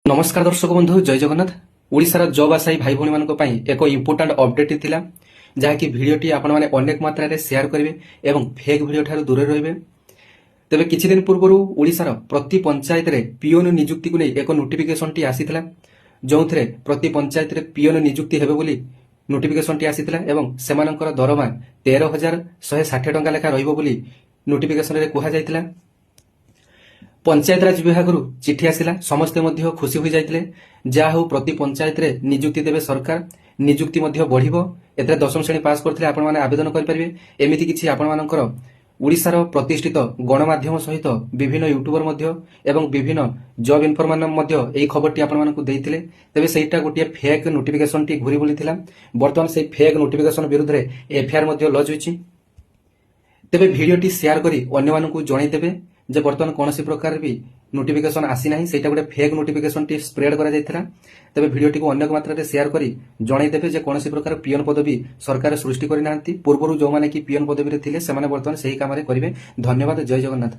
नमस्कार दर्शक बंधु जय जगन्नाथ। ओडिशार जॉब आशायी भाई भौणी मानक पई एक इंपोर्टेंट अपडेट थिला जहाँकि भिडियोटी आपण माने अनेक मात्रा रे शेयर करिवे एवं फेक भिडियो ठारू दूर रहिबे। तेबे किछि दिन पूर्व ओडिशार प्रति पंचायत रे पीओन नियुक्ति को नै एक नोटिफिकेशन टी आसीथिला जोंथरे प्रति पंचायत रे पीओन नियुक्ति हेबे बोली नोटिफिकेशन टी आसीथिला एवं सेमानकर दरमा 13,160 टंका लेखा रहिबो बोली नोटिफिकेशन रे कुहा जायतिला। पंचायतराज विभाग चिठी आसिला समस्ते मध्य खुशी हो जाते जहा हो प्रति पंचायत रे नियुक्ति देवे सरकार नियुक्ति मध्य बढ़िबो। एतरे दशम श्रेणी पास करथिले आपण माने आवेदन करि परिबे। एमिति किछि आपण मानकर ओडिशार प्रतिष्ठित गणमाध्यम सहित विभिन्न यूट्यूबर मध्य एवं विभिन्न जॉब इनफॉर्मेशन मध्य एई खबरटी आपण मानकु देइथिले। तेबे सेटा गोटिए फेक नोटिफिकेशन टी घुरी बोलिथिला। वर्तमान से फेक नोटिफिकेशन विरुद्ध रे एफआईआर मध्य लॉन्च होइछि। तेबे भिडियोटी शेयर करी अन्य मानकु जणाई देबे जे बर्तमान कौन प्रकार भी नोटिफिकेशन आसी ना से गोटे फेक नोटिफिकेशन टी स्प्रेड करा जायथिला। तेबे भिडियोटी को अनेक मात्रा शेयर करी जणाई देबे जे कौन प्रकार पीएन पदवी सरकार सृष्टि करि नांती। पूर्वरु जो माने कि पीएन पदवी रे थिले सेमाने बर्तमान सही काम रे करिवे। धन्यवाद। जय जगन्नाथ।